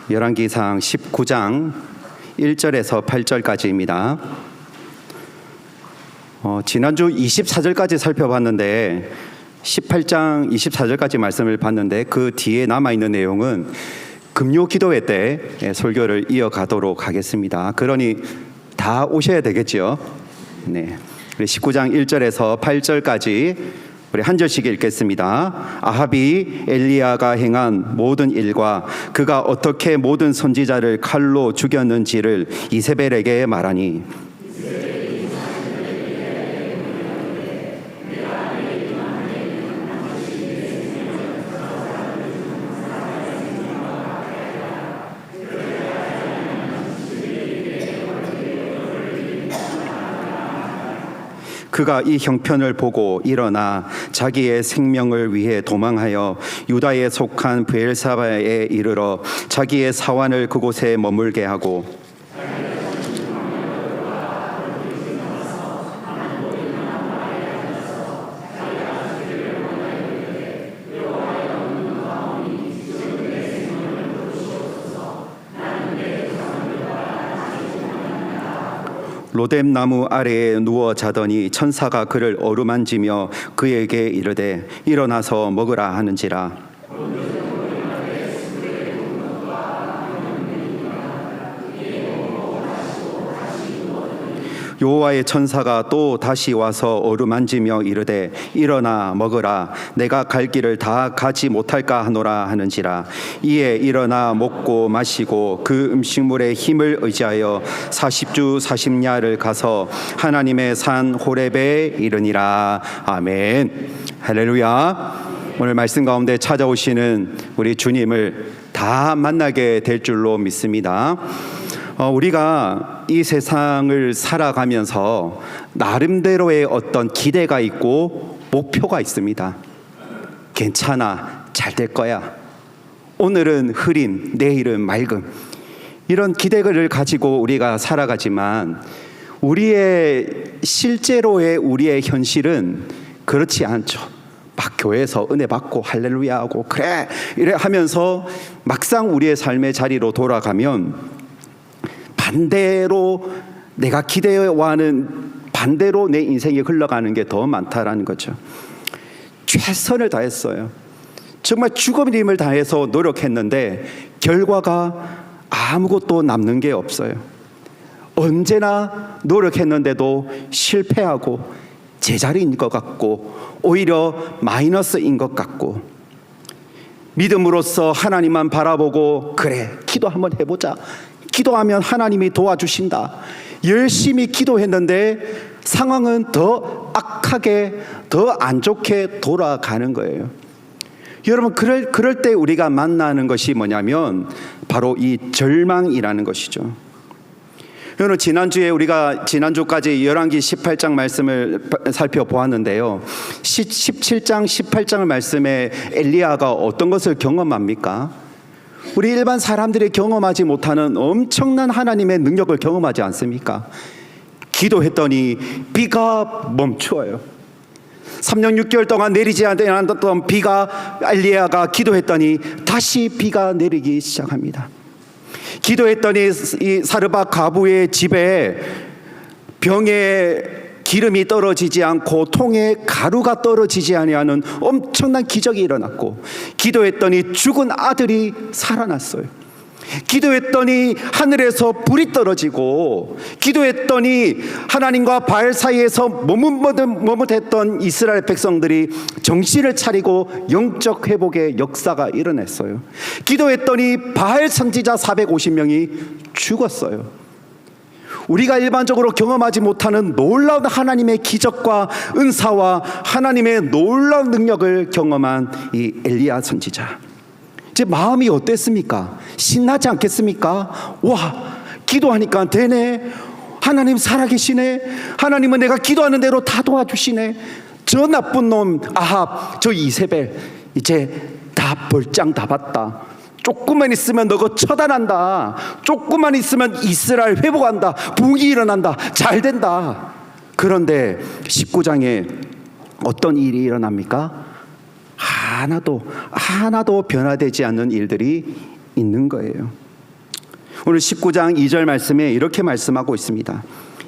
열왕기상 19장 1절에서 8절까지입니다. 지난주 24절까지 살펴봤는데 18장 24절까지 말씀을 봤는데 그 뒤에 남아있는 내용은 금요 기도회 때 설교를 이어가도록 하겠습니다. 그러니 다 오셔야 되겠죠. 네. 19장 1절에서 8절까지 우리 한 절씩 읽겠습니다. 아합이 엘리야가 행한 모든 일과 그가 어떻게 모든 선지자를 칼로 죽였는지를 이세벨에게 말하니 그가 이 형편을 보고 일어나 자기의 생명을 위해 도망하여 유다에 속한 브엘사바에 이르러 자기의 사환을 그곳에 머물게 하고 로뎀 나무 아래에 누워 자더니 천사가 그를 어루만지며 그에게 이르되 일어나서 먹으라 하는지라. 여호와의 천사가 또 다시 와서 어루만지며 이르되 일어나 먹으라. 내가 갈 길을 다 가지 못할까 하노라 하는지라. 이에 일어나 먹고 마시고 그 음식물의 힘을 의지하여 40주 40야를 가서 하나님의 산 호렙에 이르니라. 아멘. 할렐루야. 오늘 말씀 가운데 찾아오시는 우리 주님을 다 만나게 될 줄로 믿습니다. 우리가 이 세상을 살아가면서 나름대로의 어떤 기대가 있고 목표가 있습니다. 괜찮아, 잘 될 거야. 오늘은 흐린, 내일은 맑음. 이런 기대를 가지고 우리가 살아가지만 우리의 실제로의 우리의 현실은 그렇지 않죠. 막 교회에서 은혜 받고 할렐루야 하고 그래 이래 하면서 막상 우리의 삶의 자리로 돌아가면 반대로 내가 기대와는 반대로 내 인생이 흘러가는 게 더 많다라는 거죠. 최선을 다했어요. 정말 죽음의 힘을 다해서 노력했는데 결과가 아무것도 남는 게 없어요. 언제나 노력했는데도 실패하고 제자리인 것 같고 오히려 마이너스인 것 같고 믿음으로써 하나님만 바라보고 그래 기도 한번 해보자. 기도하면 하나님이 도와주신다. 열심히 기도했는데 상황은 더 악하게 더 안 좋게 돌아가는 거예요. 여러분 그럴 때 우리가 만나는 것이 뭐냐면 바로 이 절망이라는 것이죠. 여러분 지난주까지 열왕기 18장 말씀을 살펴보았는데요. 17장 18장 말씀에 엘리야가 어떤 것을 경험합니까? 우리 일반 사람들이 경험하지 못하는 엄청난 하나님의 능력을 경험하지 않습니까? 기도했더니 비가 멈추어요. 3년 6개월 동안 내리지 않았던 비가 엘리야가 기도했더니 다시 비가 내리기 시작합니다. 기도했더니 이 사르밧 과부의 집에 병에 기름이 떨어지지 않고 통에 가루가 떨어지지 아니하는 엄청난 기적이 일어났고 기도했더니 죽은 아들이 살아났어요. 기도했더니 하늘에서 불이 떨어지고 기도했더니 하나님과 바알 사이에서 머뭇했던 이스라엘 백성들이 정신을 차리고 영적 회복의 역사가 일어났어요. 기도했더니 바알 선지자 450명이 죽었어요. 우리가 일반적으로 경험하지 못하는 놀라운 하나님의 기적과 은사와 하나님의 놀라운 능력을 경험한 이 엘리야 선지자, 제 마음이 어땠습니까? 신나지 않겠습니까? 와, 기도하니까 되네. 하나님 살아계시네. 하나님은 내가 기도하는 대로 다 도와주시네. 저 나쁜 놈 아합, 저 이세벨 이제 다 벌장 다 봤다. 조금만 있으면 너거 처단한다. 조금만 있으면 이스라엘 회복한다. 부흥이 일어난다. 잘 된다. 그런데 19장에 어떤 일이 일어납니까? 하나도 변화되지 않는 일들이 있는 거예요. 오늘 19장 2절 말씀에 이렇게 말씀하고 있습니다.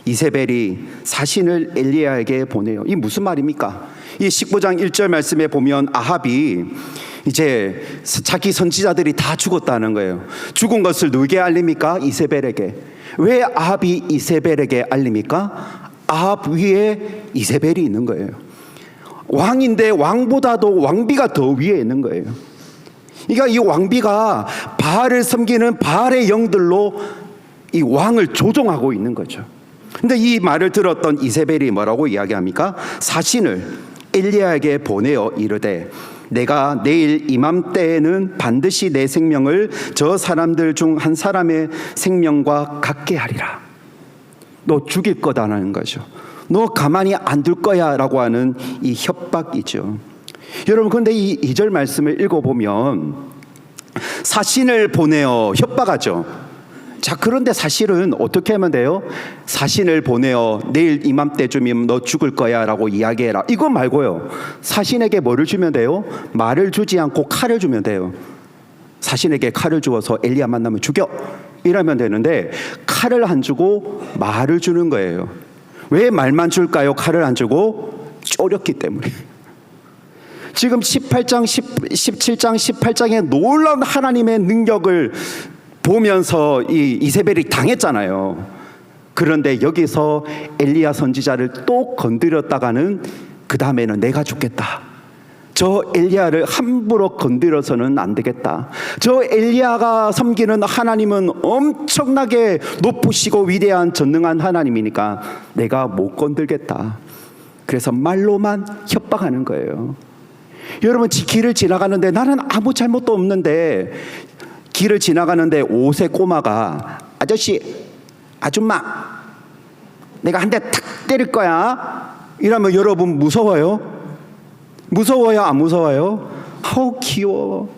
이세벨이 사신을 엘리야에게 보내요. 이 무슨 말입니까? 이 19장 1절 말씀에 보면 아합이 이제 자기 선지자들이 다 죽었다는 거예요. 죽은 것을 누구에게 알립니까? 이세벨에게. 왜 아합이 이세벨에게 알립니까? 아합 위에 이세벨이 있는 거예요. 왕인데 왕보다도 왕비가 더 위에 있는 거예요. 그러니까 이 왕비가 바알을 섬기는 바알의 영들로 이 왕을 조종하고 있는 거죠. 근데 이 말을 들었던 이세벨이 뭐라고 이야기합니까? 사신을 엘리야에게 보내어 이르되 내가 내일 이맘때에는 반드시 내 생명을 저 사람들 중 한 사람의 생명과 같게 하리라. 너 죽일 거다라는 거죠. 너 가만히 안 둘 거야 라고 하는 이 협박이죠. 여러분, 그런데 이 2절 말씀을 읽어보면 사신을 보내어 협박하죠. 자, 그런데 사실은 어떻게 하면 돼요? 사신을 보내어 내일 이맘때쯤이면 너 죽을 거야 라고 이야기해라, 이거 말고요, 사신에게 뭐를 주면 돼요? 말을 주지 않고 칼을 주면 돼요. 사신에게 칼을 주어서 엘리야 만나면 죽여, 이러면 되는데 칼을 안 주고 말을 주는 거예요. 왜 말만 줄까요? 칼을 안 주고 쫄였기 때문에. 지금 18장, 17장, 18장의 놀라운 하나님의 능력을 보면서 이 이세벨이 당했잖아요. 그런데 여기서 엘리야 선지자를 또 건드렸다가는 그 다음에는 내가 죽겠다. 저 엘리야를 함부로 건드려서는 안 되겠다. 저 엘리야가 섬기는 하나님은 엄청나게 높으시고 위대한 전능한 하나님이니까 내가 못 건들겠다. 그래서 말로만 협박하는 거예요. 여러분, 길을 지나가는데 나는 아무 잘못도 없는데 길을 지나가는데 5세 꼬마가 아저씨, 아줌마, 내가 한 대 탁 때릴 거야 이러면 여러분 무서워요? 무서워요? 안 무서워요? 아우 귀여워.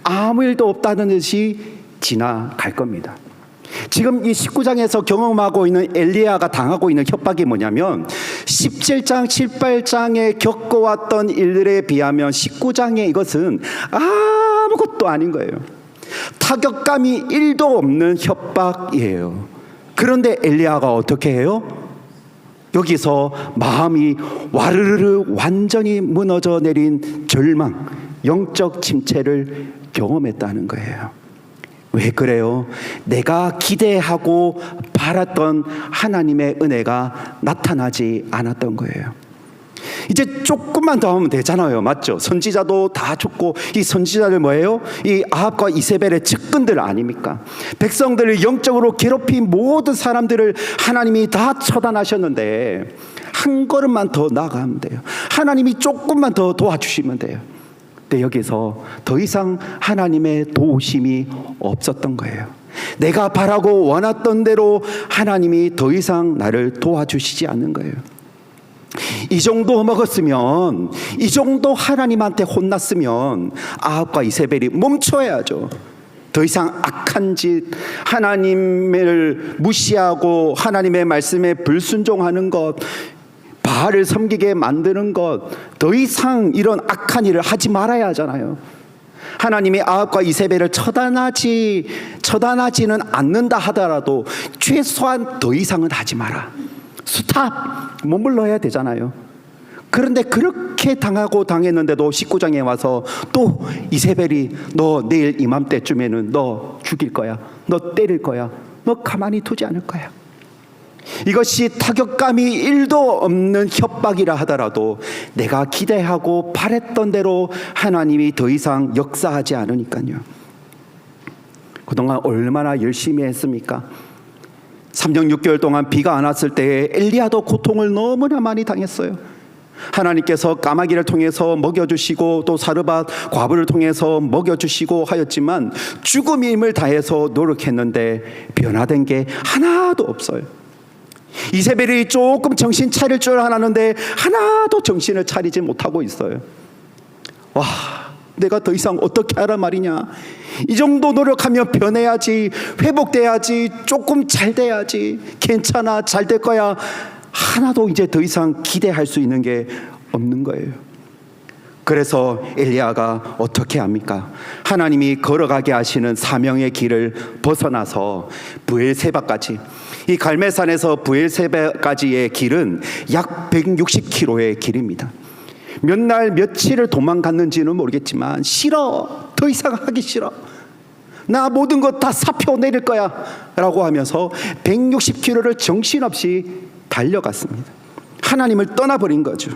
아무 일도 없다는 듯이 지나갈 겁니다. 지금 이 19장에서 경험하고 있는 엘리야가 당하고 있는 협박이 뭐냐면 17장, 18장에 겪어왔던 일들에 비하면 19장의 이것은 아무것도 아닌 거예요. 타격감이 1도 없는 협박이에요. 그런데 엘리야가 어떻게 해요? 여기서 마음이 와르르르 완전히 무너져 내린 절망, 영적 침체를 경험했다는 거예요. 왜 그래요? 내가 기대하고 바랐던 하나님의 은혜가 나타나지 않았던 거예요. 이제 조금만 더 하면 되잖아요. 맞죠? 선지자도 다 죽고, 이 선지자들 뭐예요? 이 아합과 이세벨의 측근들 아닙니까? 백성들을 영적으로 괴롭힌 모든 사람들을 하나님이 다 처단하셨는데 한 걸음만 더 나아가면 돼요. 하나님이 조금만 더 도와주시면 돼요. 근데 여기서 더 이상 하나님의 도우심이 없었던 거예요. 내가 바라고 원했던 대로 하나님이 더 이상 나를 도와주시지 않는 거예요. 이 정도 먹었으면, 이 정도 하나님한테 혼났으면 아합과 이세벨이 멈춰야죠. 더 이상 악한 짓, 하나님을 무시하고 하나님의 말씀에 불순종하는 것, 바알을 섬기게 만드는 것, 더 이상 이런 악한 일을 하지 말아야 하잖아요. 하나님이 아합과 이세벨을 처단하지는 않는다 하더라도 최소한 더 이상은 하지 마라. 스탑! 머물러야 되잖아요. 그런데 그렇게 당하고 당했는데도 19장에 와서 또 이세벨이 너 내일 이맘때쯤에는 너 죽일 거야, 너 때릴 거야, 너 가만히 두지 않을 거야. 이것이 타격감이 1도 없는 협박이라 하더라도 내가 기대하고 바랬던 대로 하나님이 더 이상 역사하지 않으니까요. 그동안 얼마나 열심히 했습니까? 3년 6개월 동안 비가 안 왔을 때에 엘리야도 고통을 너무나 많이 당했어요. 하나님께서 까마귀를 통해서 먹여주시고 또 사르밧 과부를 통해서 먹여주시고 하였지만 죽음의 힘을 다해서 노력했는데 변화된 게 하나도 없어요. 이세벨이 조금 정신 차릴 줄 알았는데 하나도 정신을 차리지 못하고 있어요. 와, 내가 더 이상 어떻게 하란 말이냐. 이 정도 노력하면 변해야지, 회복돼야지, 조금 잘 돼야지, 괜찮아, 잘 될 거야. 하나도 이제 더 이상 기대할 수 있는 게 없는 거예요. 그래서 엘리야가 어떻게 합니까? 하나님이 걸어가게 하시는 사명의 길을 벗어나서 브엘세바까지, 이 갈멜산에서 브엘세바까지의 길은 약 160km의 길입니다. 몇 날 며칠을 도망갔는지는 모르겠지만 싫어, 더 이상 하기 싫어, 나 모든 것 다 사표 내릴 거야 라고 하면서 160km를 정신없이 달려갔습니다. 하나님을 떠나버린 거죠.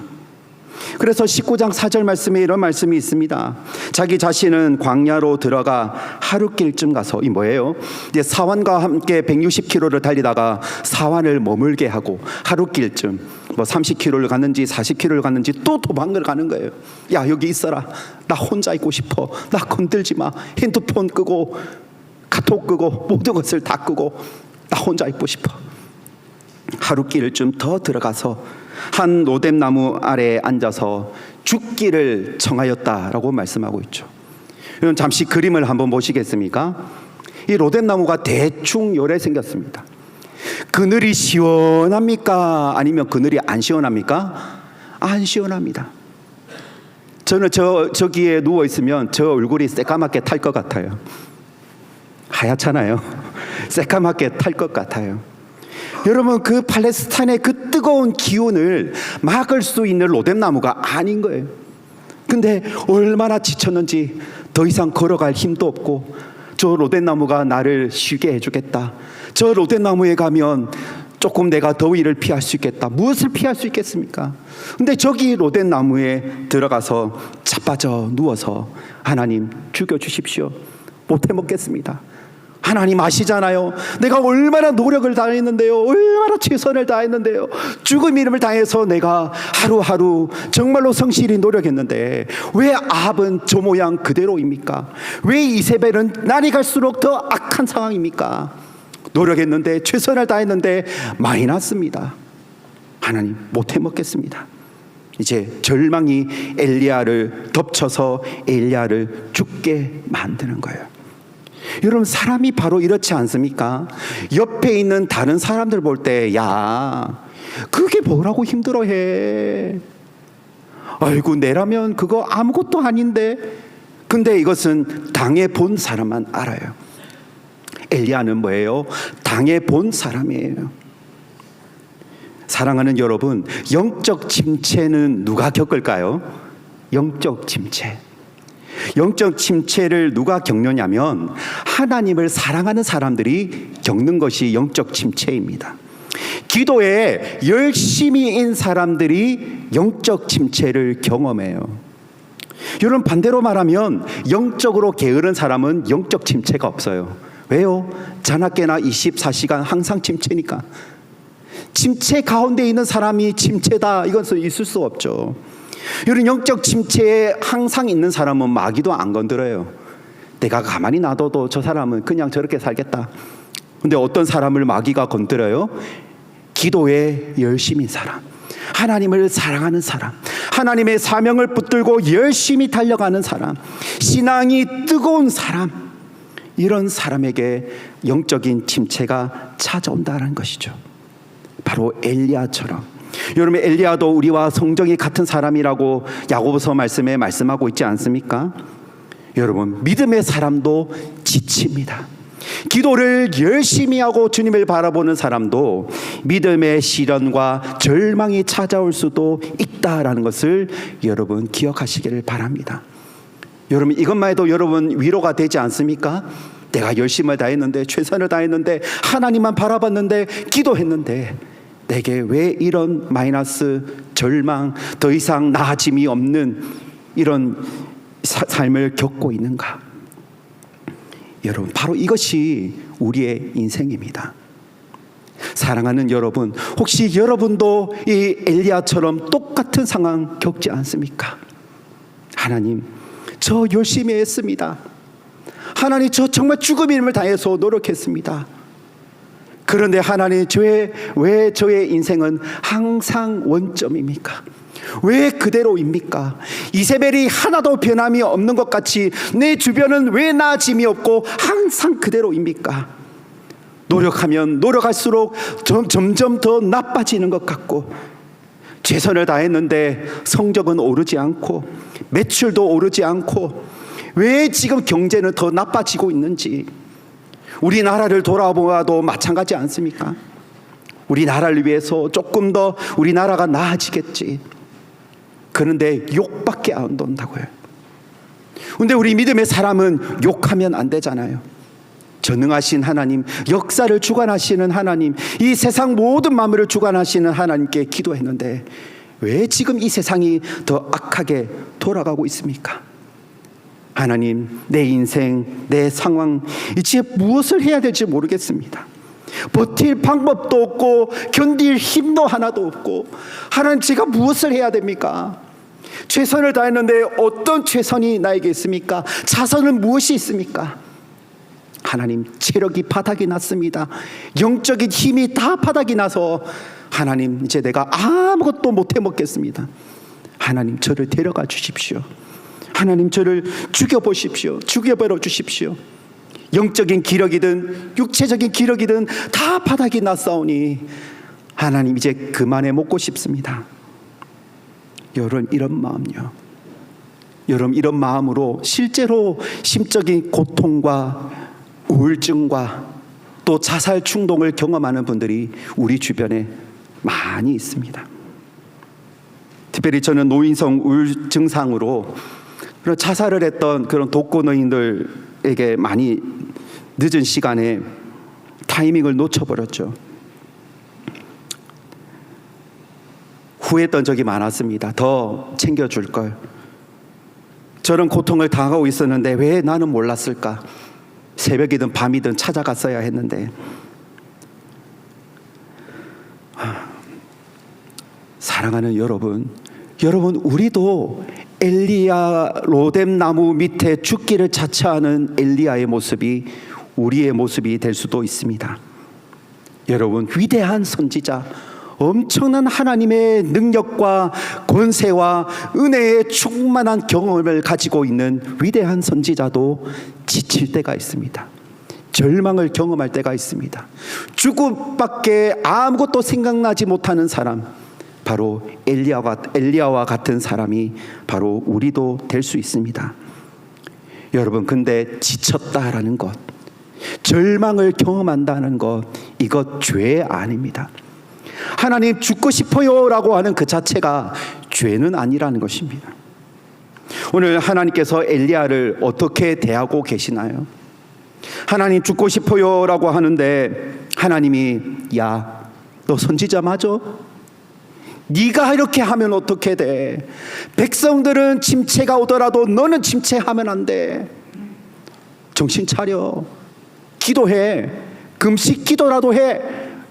그래서 19장 4절 말씀에 이런 말씀이 있습니다. 자기 자신은 광야로 들어가 하루길쯤 가서, 이 뭐예요? 이제 사환과 함께 160km를 달리다가 사환을 머물게 하고 하루길쯤, 뭐 30km를 갔는지 40km를 갔는지 또 도망을 가는 거예요. 야, 여기 있어라, 나 혼자 있고 싶어, 나 건들지 마, 핸드폰 끄고 카톡 끄고 모든 것을 다 끄고 나 혼자 있고 싶어. 하루길쯤 더 들어가서 한 로뎀나무 아래에 앉아서 죽기를 청하였다라고 말씀하고 있죠. 여러분, 잠시 그림을 한번 보시겠습니까? 이 로뎀나무가 대충 요래 생겼습니다. 그늘이 시원합니까? 아니면 그늘이 안 시원합니까? 안 시원합니다. 저는 저기에 누워 있으면 저 얼굴이 새까맣게 탈 것 같아요. 하얗잖아요. 새까맣게 탈 것 같아요. 여러분, 그 팔레스타인의 그 뜨거운 기운을 막을 수 있는 로뎀나무가 아닌 거예요. 근데 얼마나 지쳤는지 더 이상 걸어갈 힘도 없고, 저 로뎀나무가 나를 쉬게 해주겠다, 저 로뎀나무에 가면 조금 내가 더위를 피할 수 있겠다. 무엇을 피할 수 있겠습니까? 근데 저기 로뎀나무에 들어가서 자빠져 누워서 하나님 죽여주십시오, 못해 먹겠습니다. 하나님 아시잖아요. 내가 얼마나 노력을 다했는데요, 얼마나 최선을 다했는데요, 죽음 이름을 당해서 내가 하루하루 정말로 성실히 노력했는데 왜 아합은 저 모양 그대로입니까? 왜 이세벨은 날이 갈수록 더 악한 상황입니까? 노력했는데, 최선을 다했는데 마이너스입니다. 하나님 못해 먹겠습니다. 이제 절망이 엘리야를 덮쳐서 엘리야를 죽게 만드는 거예요. 여러분, 사람이 바로 이렇지 않습니까? 옆에 있는 다른 사람들 볼 때, 야, 그게 뭐라고 힘들어해, 아이고 내라면 그거 아무것도 아닌데. 근데 이것은 당해본 사람만 알아요. 엘리야는 뭐예요? 당해본 사람이에요. 사랑하는 여러분, 영적 침체는 누가 겪을까요? 영적 침체. 영적 침체를 누가 겪느냐면 하나님을 사랑하는 사람들이 겪는 것이 영적 침체입니다. 기도에 열심히인 사람들이 영적 침체를 경험해요. 여러분, 반대로 말하면 영적으로 게으른 사람은 영적 침체가 없어요. 왜요? 자나깨나 24시간 항상 침체니까. 침체 가운데 있는 사람이 침체다, 이것은 있을 수 없죠. 여러분, 영적 침체에 항상 있는 사람은 마귀도 안 건드려요. 내가 가만히 놔둬도 저 사람은 그냥 저렇게 살겠다. 근데 어떤 사람을 마귀가 건드려요? 기도에 열심인 사람, 하나님을 사랑하는 사람, 하나님의 사명을 붙들고 열심히 달려가는 사람, 신앙이 뜨거운 사람, 이런 사람에게 영적인 침체가 찾아온다는 것이죠. 바로 엘리야처럼. 여러분, 엘리야도 우리와 성정이 같은 사람이라고 야고보서 말씀에 말씀하고 있지 않습니까? 여러분, 믿음의 사람도 지칩니다. 기도를 열심히 하고 주님을 바라보는 사람도 믿음의 시련과 절망이 찾아올 수도 있다라는 것을 여러분 기억하시기를 바랍니다. 여러분, 이것만 해도 여러분 위로가 되지 않습니까? 내가 열심을 다했는데, 최선을 다했는데, 하나님만 바라봤는데, 기도했는데 내게 왜 이런 마이너스, 절망, 더 이상 나아짐이 없는 이런 삶을 겪고 있는가? 여러분, 바로 이것이 우리의 인생입니다. 사랑하는 여러분, 혹시 여러분도 이 엘리야처럼 똑같은 상황 겪지 않습니까? 하나님, 저 열심히 했습니다. 하나님, 저 정말 죽음 이름을 다해서 노력했습니다. 그런데 하나님, 왜 저의 인생은 항상 원점입니까? 왜 그대로입니까? 이세벨이 하나도 변함이 없는 것 같이 내 주변은 왜 나아짐이 없고 항상 그대로입니까? 노력하면 노력할수록 점점 더 나빠지는 것 같고, 최선을 다했는데 성적은 오르지 않고 매출도 오르지 않고 왜 지금 경제는 더 나빠지고 있는지, 우리나라를 돌아보아도 마찬가지 않습니까? 우리나라를 위해서 조금 더 우리나라가 나아지겠지. 그런데 욕밖에 안 돈다고요. 그런데 우리 믿음의 사람은 욕하면 안 되잖아요. 전능하신 하나님, 역사를 주관하시는 하나님, 이 세상 모든 만물을 주관하시는 하나님께 기도했는데 왜 지금 이 세상이 더 악하게 돌아가고 있습니까? 하나님, 내 인생, 내 상황, 이제 무엇을 해야 될지 모르겠습니다. 버틸 방법도 없고 견딜 힘도 하나도 없고, 하나님, 제가 무엇을 해야 됩니까? 최선을 다했는데 어떤 최선이 나에게 있습니까? 자선은 무엇이 있습니까? 하나님, 체력이 바닥이 났습니다. 영적인 힘이 다 바닥이 나서 하나님, 이제 내가 아무것도 못해 먹겠습니다. 하나님, 저를 데려가 주십시오. 하나님, 저를 죽여보십시오. 죽여버려 주십시오. 영적인 기력이든 육체적인 기력이든 다 바닥이 났사오니 하나님, 이제 그만해 먹고 싶습니다. 여러분, 이런 마음요, 여러분, 이런 마음으로 실제로 심적인 고통과 우울증과 또 자살 충동을 경험하는 분들이 우리 주변에 많이 있습니다. 특별히 저는 노인성 우울 증상으로 그런 자살을 했던 그런 독거노인들에게 많이 늦은 시간에 타이밍을 놓쳐버렸죠. 후회했던 적이 많았습니다. 더 챙겨줄 걸. 저런 고통을 당하고 있었는데 왜 나는 몰랐을까? 새벽이든 밤이든 찾아갔어야 했는데. 사랑하는 여러분, 우리도 엘리야 로뎀 나무 밑에 죽기를 자처하는 엘리야의 모습이 우리의 모습이 될 수도 있습니다. 여러분, 위대한 선지자, 엄청난 하나님의 능력과 권세와 은혜의 충만한 경험을 가지고 있는 위대한 선지자도 지칠 때가 있습니다. 절망을 경험할 때가 있습니다. 죽음밖에 아무것도 생각나지 못하는 사람, 바로 엘리야와 같은 사람이 바로 우리도 될 수 있습니다. 여러분, 근데 지쳤다라는 것, 절망을 경험한다는 것, 이것 죄 아닙니다. 하나님, 죽고 싶어요 라고 하는 그 자체가 죄는 아니라는 것입니다. 오늘 하나님께서 엘리야를 어떻게 대하고 계시나요? 하나님, 죽고 싶어요 라고 하는데 하나님이, 야, 너 선지자 맞아? 네가 이렇게 하면 어떻게 돼? 백성들은 침체가 오더라도 너는 침체하면 안 돼. 정신 차려. 기도해. 금식 기도라도 해.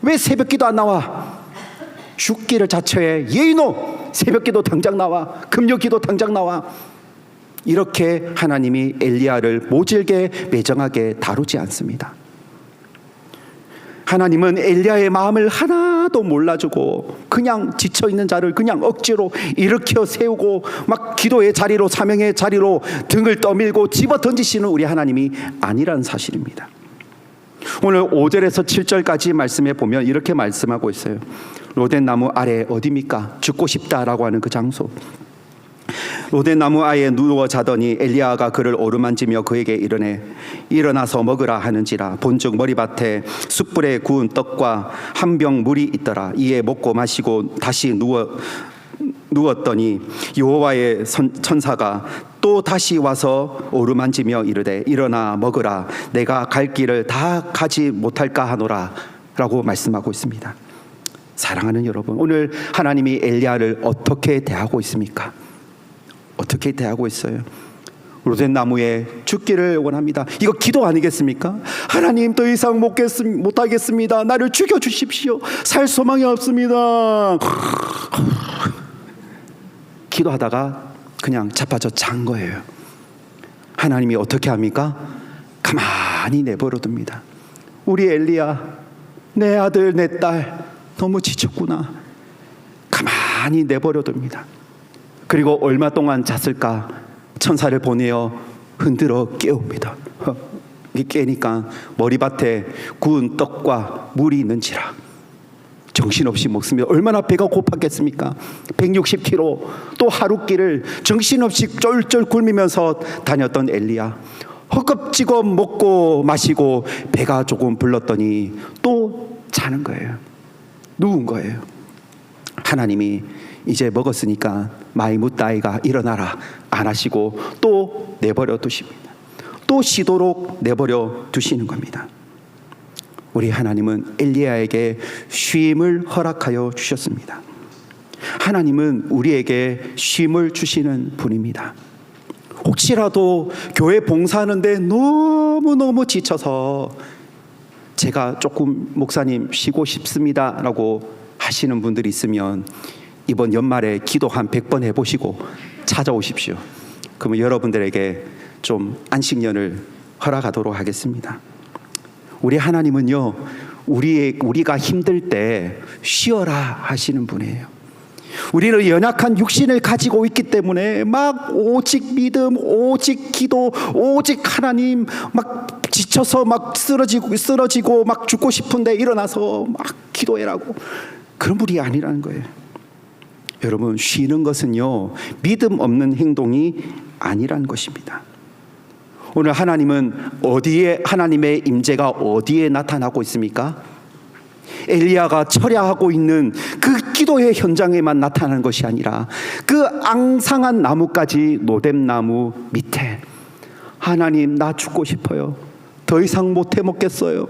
왜 새벽 기도 안 나와? 죽기를 자처해. 예이노, 새벽 기도 당장 나와. 금요 기도 당장 나와. 이렇게 하나님이 엘리야를 모질게 매정하게 다루지 않습니다. 하나님은 엘리야의 마음을 하나도 몰라주고 그냥 지쳐있는 자를 그냥 억지로 일으켜 세우고 막 기도의 자리로, 사명의 자리로 등을 떠밀고 집어 던지시는 우리 하나님이 아니라는 사실입니다. 오늘 5절에서 7절까지 말씀해 보면 이렇게 말씀하고 있어요. 로뎀 나무 아래 어디입니까? 죽고 싶다라고 하는 그 장소. 로뎀 나무 아래에 누워 자더니 엘리야가 그를 어루만지며 그에게 이르네, 일어나서 먹으라 하는지라. 본즉 머리밭에 숯불에 구운 떡과 한 병 물이 있더라. 이에 먹고 마시고 다시 누웠더니 여호와의 천사가 또 다시 와서 어루만지며 이르되, 일어나 먹으라. 내가 갈 길을 다 가지 못할까 하노라 라고 말씀하고 있습니다. 사랑하는 여러분, 오늘 하나님이 엘리야를 어떻게 대하고 있습니까? 어떻게 대하고 있어요? 로뎀 나무에 죽기를 원합니다. 이거 기도 아니겠습니까? 하나님, 더 이상 못하겠습니다. 나를 죽여주십시오. 살 소망이 없습니다. 기도하다가 그냥 자빠져 잔 거예요. 하나님이 어떻게 합니까? 가만히 내버려 둡니다. 우리 엘리야, 내 아들, 내 딸 너무 지쳤구나. 가만히 내버려 둡니다. 그리고 얼마 동안 잤을까? 천사를 보내어 흔들어 깨웁니다. 깨니까 머리밭에 구운 떡과 물이 있는지라. 정신없이 먹습니다. 얼마나 배가 고팠겠습니까? 160km 또 하루 길을 정신없이 쫄쫄 굶으면서 다녔던 엘리야, 허겁지겁 먹고 마시고 배가 조금 불렀더니 또 자는 거예요. 누운 거예요. 하나님이 이제 먹었으니까 마이무따이가 일어나라 안 하시고 또 내버려 두십니다. 또 쉬도록 내버려 두시는 겁니다. 우리 하나님은 엘리야에게 쉼을 허락하여 주셨습니다. 하나님은 우리에게 쉼을 주시는 분입니다. 혹시라도 교회 봉사하는데 너무너무 지쳐서 제가 조금 목사님 쉬고 싶습니다 라고 하시는 분들이 있으면 이번 연말에 기도 한 100번 해보시고 찾아오십시오. 그러면 여러분들에게 좀 안식년을 허락하도록 하겠습니다. 우리 하나님은요, 우리가 힘들 때 쉬어라 하시는 분이에요. 우리는 연약한 육신을 가지고 있기 때문에 막 오직 믿음, 오직 기도, 오직 하나님, 막 지쳐서 막 쓰러지고 막 죽고 싶은데 일어나서 막 기도해라고, 그런 분이 아니라는 거예요. 여러분, 쉬는 것은요, 믿음 없는 행동이 아니라는 것입니다. 오늘 하나님은 하나님의 임재가 어디에 나타나고 있습니까? 엘리야가 철야하고 있는 그 기도의 현장에만 나타나는 것이 아니라 그 앙상한 나무까지 로뎀나무 밑에, 하나님 나 죽고 싶어요, 더 이상 못 해먹겠어요,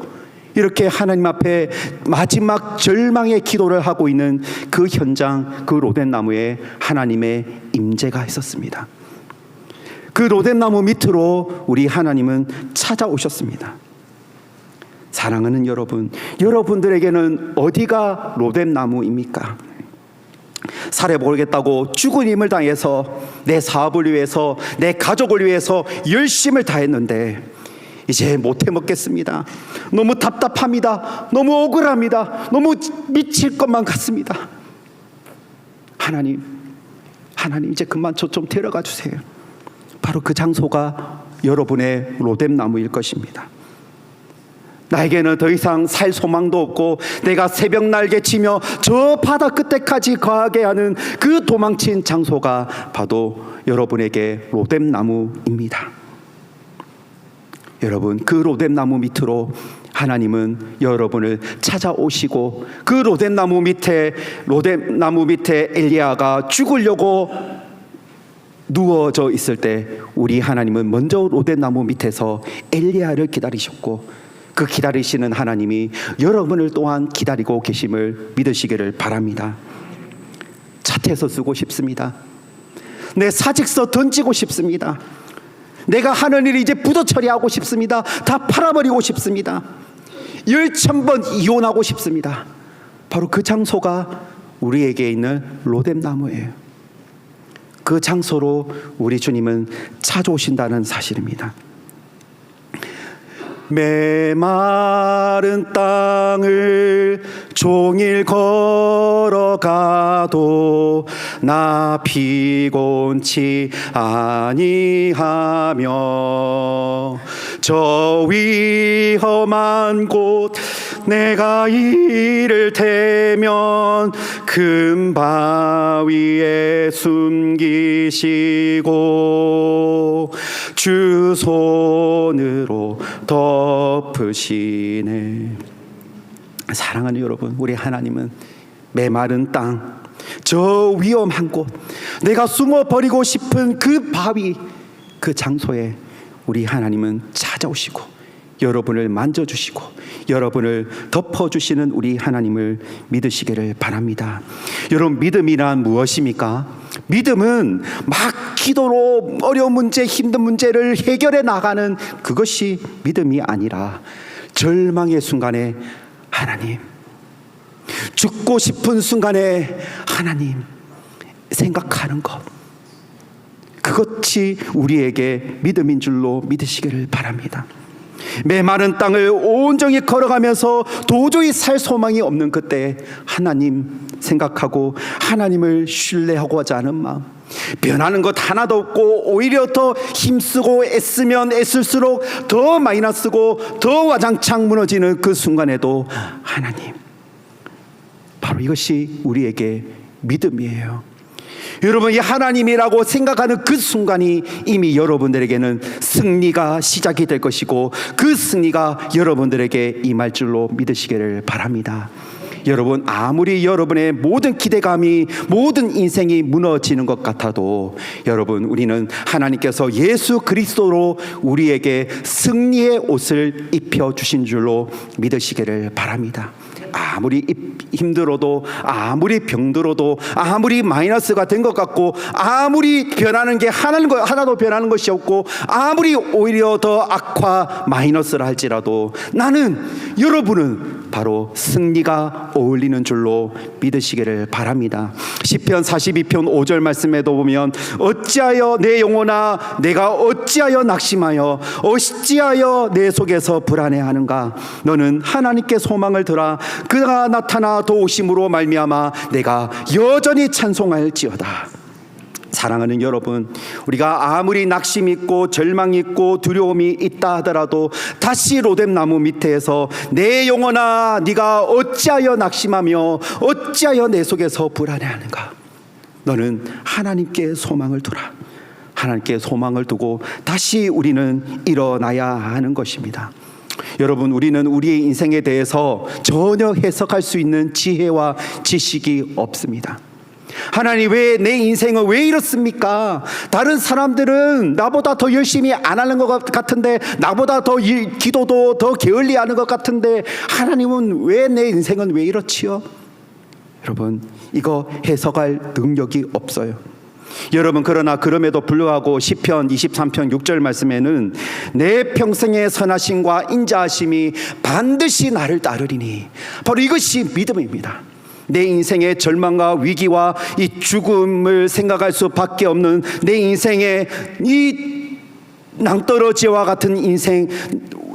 이렇게 하나님 앞에 마지막 절망의 기도를 하고 있는 그 현장, 그 로뎀나무에 하나님의 임재가 있었습니다. 그 로뎀나무 밑으로 우리 하나님은 찾아오셨습니다. 사랑하는 여러분, 여러분들에게는 어디가 로뎀나무입니까? 살아보겠다고 죽은 힘을 당해서 내 사업을 위해서, 내 가족을 위해서 열심을 다했는데 이제 못해 먹겠습니다. 너무 답답합니다. 너무 억울합니다. 너무 미칠 것만 같습니다. 하나님 이제 그만 저 좀 데려가 주세요. 바로 그 장소가 여러분의 로뎀나무일 것입니다. 나에게는 더 이상 살 소망도 없고 내가 새벽 날개 치며 저 바다 끝에까지 가게 하는 그 도망친 장소가 바로 여러분에게 로뎀나무입니다. 여러분, 그 로뎀나무 밑으로 하나님은 여러분을 찾아오시고, 그 로뎀나무 밑에 엘리야가 죽으려고 누워져 있을 때 우리 하나님은 먼저 로뎀나무 밑에서 엘리야를 기다리셨고, 그 기다리시는 하나님이 여러분을 또한 기다리고 계심을 믿으시기를 바랍니다. 차태서 쓰고 싶습니다. 내 사직서 던지고 싶습니다. 내가 하는 일이 이제 부도 처리하고 싶습니다. 다 팔아버리고 싶습니다. 10,000번 이혼하고 싶습니다. 바로 그 장소가 우리에게 있는 로뎀나무예요. 그 장소로 우리 주님은 찾아오신다는 사실입니다. 메마른 땅을 종일 걸어가도 나 피곤치 아니하며 저 위험한 곳 내가 이를 대면 큰 바위에 숨기시고 주 손으로 덮으시네. 사랑하는 여러분, 우리 하나님은 메마른 땅, 저 위험한 곳, 내가 숨어버리고 싶은 그 바위, 그 장소에 우리 하나님은 찾아오시고 여러분을 만져주시고 여러분을 덮어주시는 우리 하나님을 믿으시기를 바랍니다. 여러분, 믿음이란 무엇입니까? 믿음은 막 기도로 어려운 문제, 힘든 문제를 해결해 나가는 그것이 믿음이 아니라 절망의 순간에 하나님, 죽고 싶은 순간에 하나님 생각하는 것, 그것이 우리에게 믿음인 줄로 믿으시기를 바랍니다. 메마른 땅을 온전히 걸어가면서 도저히 살 소망이 없는 그때 하나님 생각하고 하나님을 신뢰하고자 하는 마음, 변하는 것 하나도 없고 오히려 더 힘쓰고 애쓰면 애쓸수록 더 마이너스고 더 와장창 무너지는 그 순간에도 하나님, 이것이 우리에게 믿음이에요. 여러분, 이 하나님이라고 생각하는 그 순간이 이미 여러분들에게는 승리가 시작이 될 것이고, 그 승리가 여러분들에게 임할 줄로 믿으시기를 바랍니다. 여러분, 아무리 여러분의 모든 기대감이, 모든 인생이 무너지는 것 같아도 여러분, 우리는 하나님께서 예수 그리스도로 우리에게 승리의 옷을 입혀주신 줄로 믿으시기를 바랍니다. 아무리 힘들어도, 아무리 병들어도, 아무리 마이너스가 된 것 같고, 아무리 변하는 게 하나도 변하는 것이 없고, 아무리 오히려 더 악화 마이너스를 할지라도 나는, 여러분은 바로 승리가 어울리는 줄로 믿으시기를 바랍니다. 시편 42편 5절 말씀에도 보면, 어찌하여 내 영혼아 내가 어찌하여 낙심하여 어찌하여 내 속에서 불안해하는가. 너는 하나님께 소망을 두라. 그가 나타나 도우심으로 말미암아 내가 여전히 찬송할지어다. 사랑하는 여러분, 우리가 아무리 낙심 있고 절망 있고 두려움이 있다 하더라도 다시 로뎀나무 밑에서 내 영혼아 네가 어찌하여 낙심하며 어찌하여 내 속에서 불안해하는가. 너는 하나님께 소망을 두라. 하나님께 소망을 두고 다시 우리는 일어나야 하는 것입니다. 여러분, 우리는 우리의 인생에 대해서 전혀 해석할 수 있는 지혜와 지식이 없습니다. 하나님, 왜 내 인생은 왜 이렇습니까? 다른 사람들은 나보다 더 열심히 안 하는 것 같은데, 나보다 더 기도도 더 게을리 하는 것 같은데, 하나님은 왜 내 인생은 왜 이렇지요? 여러분, 이거 해석할 능력이 없어요. 여러분, 그러나 그럼에도 불구하고 시편 23편 6절 말씀에는 내 평생의 선하심과 인자하심이 반드시 나를 따르리니, 바로 이것이 믿음입니다. 내 인생의 절망과 위기와 이 죽음을 생각할 수밖에 없는 내 인생의 이 낭떠러지와 같은 인생,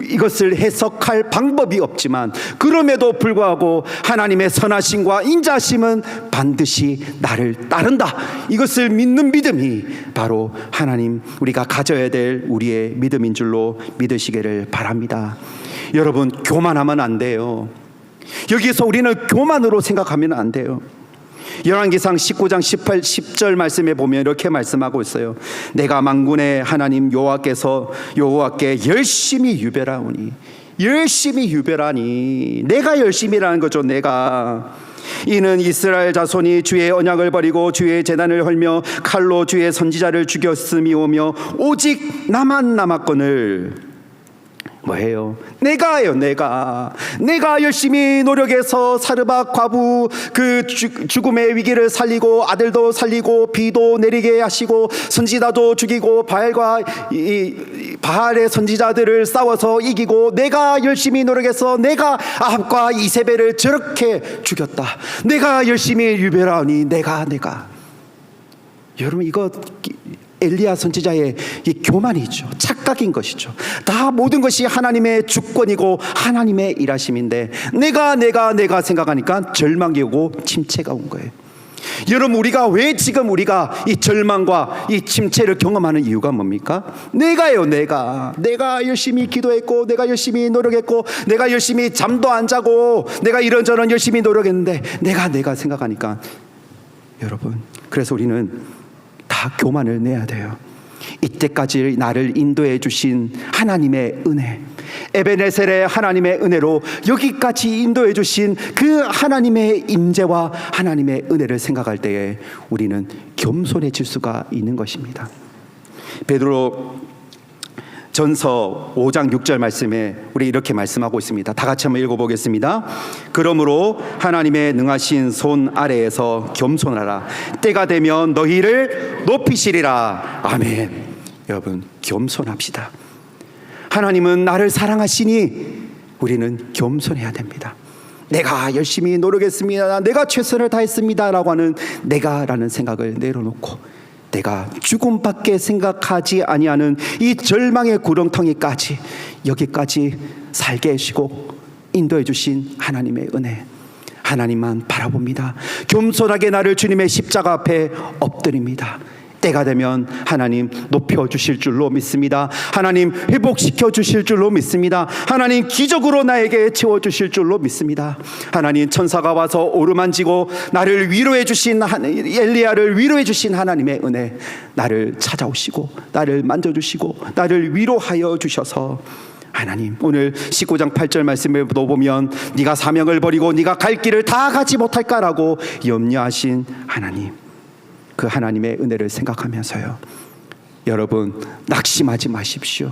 이것을 해석할 방법이 없지만 그럼에도 불구하고 하나님의 선하심과 인자심은 반드시 나를 따른다. 이것을 믿는 믿음이 바로 하나님, 우리가 가져야 될 우리의 믿음인 줄로 믿으시기를 바랍니다. 여러분, 교만하면 안 돼요. 여기서 우리는 교만으로 생각하면 안 돼요. 열왕기상 19장 18, 10절 말씀에 보면 이렇게 말씀하고 있어요. 내가 만군의 하나님 여호와께 열심히 유별하오니, 열심히 유별하니, 내가 열심히라는 거죠. 내가 이는 이스라엘 자손이 주의 언약을 버리고 주의 제단을 헐며 칼로 주의 선지자를 죽였음이오며 오직 나만 남았거늘. 뭐예요? 내가요. 내가 열심히 노력해서 사르밧 과부 그 죽음의 위기를 살리고 아들도 살리고 비도 내리게 하시고 선지자도 죽이고 바알의 선지자들을 싸워서 이기고, 내가 열심히 노력해서 내가 아합과 이세벨을 저렇게 죽였다. 내가 열심히 유별하오니 내가. 여러분, 이거 엘리야 선지자의 이 교만이죠. 착각인 것이죠. 다 모든 것이 하나님의 주권이고 하나님의 일하심인데 내가 생각하니까 절망이 오고 침체가 온 거예요. 여러분, 우리가 왜 지금 우리가 이 절망과 이 침체를 경험하는 이유가 뭡니까? 내가요. 내가 열심히 기도했고, 내가 열심히 노력했고, 내가 열심히 잠도 안 자고, 내가 이런저런 열심히 노력했는데 내가 생각하니까, 여러분, 그래서 우리는 다 교만을 내야 돼요. 이때까지 나를 인도해 주신 하나님의 은혜, 에베네셀의 하나님의 은혜로 여기까지 인도해 주신 그 하나님의 임재와 하나님의 은혜를 생각할 때에 우리는 겸손해질 수가 있는 것입니다. 베드로 전서 5장 6절 말씀에 우리 이렇게 말씀하고 있습니다. 다 같이 한번 읽어보겠습니다. 그러므로 하나님의 능하신 손 아래에서 겸손하라. 때가 되면 너희를 높이시리라. 아멘. 여러분, 겸손합시다. 하나님은 나를 사랑하시니 우리는 겸손해야 됩니다. 내가 열심히 노력했습니다, 내가 최선을 다했습니다 라고 하는 내가라는 생각을 내려놓고, 내가 죽음밖에 생각하지 아니하는 이 절망의 구렁텅이까지 여기까지 살게 해주시고 인도해 주신 하나님의 은혜, 하나님만 바라봅니다. 겸손하게 나를 주님의 십자가 앞에 엎드립니다. 때가 되면 하나님 높여주실 줄로 믿습니다. 하나님 회복시켜 주실 줄로 믿습니다. 하나님 기적으로 나에게 채워주실 줄로 믿습니다. 하나님 천사가 와서 오르만지고 나를 위로해 주신 엘리야를 위로해 주신 하나님의 은혜, 나를 찾아오시고 나를 만져주시고 나를 위로하여 주셔서 하나님, 오늘 19장 8절 말씀을 보면 네가 사명을 버리고 네가 갈 길을 다 가지 못할까라고 염려하신 하나님, 그 하나님의 은혜를 생각하면서요, 여러분 낙심하지 마십시오.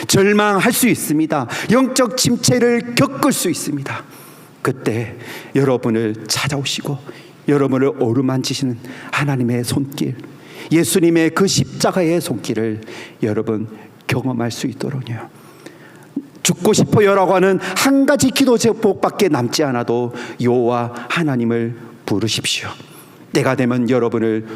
절망할 수 있습니다. 영적 침체를 겪을 수 있습니다. 그때 여러분을 찾아오시고 여러분을 어루만지시는 하나님의 손길, 예수님의 그 십자가의 손길을 여러분 경험할 수 있도록요, 죽고 싶어요라고 하는 한 가지 기도 제목밖에 남지 않아도 여호와 하나님을 부르십시오. 때가 되면 여러분을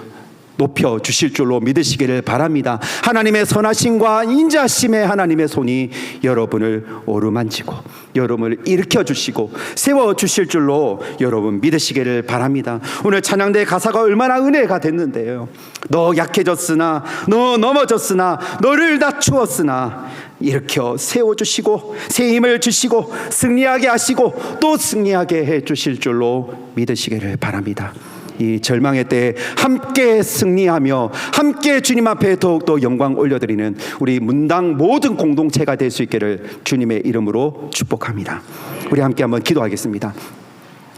높여주실 줄로 믿으시기를 바랍니다. 하나님의 선하심과 인자하심의 하나님의 손이 여러분을 어루만지고 여러분을 일으켜주시고 세워주실 줄로 여러분 믿으시기를 바랍니다. 오늘 찬양대 가사가 얼마나 은혜가 됐는데요. 너 약해졌으나 너 넘어졌으나 너를 낮추었으나 일으켜 세워주시고 새 힘을 주시고 승리하게 하시고 또 승리하게 해주실 줄로 믿으시기를 바랍니다. 이 절망의 때에 함께 승리하며 함께 주님 앞에 더욱더 영광 올려드리는 우리 문당 모든 공동체가 될 수 있기를 주님의 이름으로 축복합니다. 우리 함께 한번 기도하겠습니다.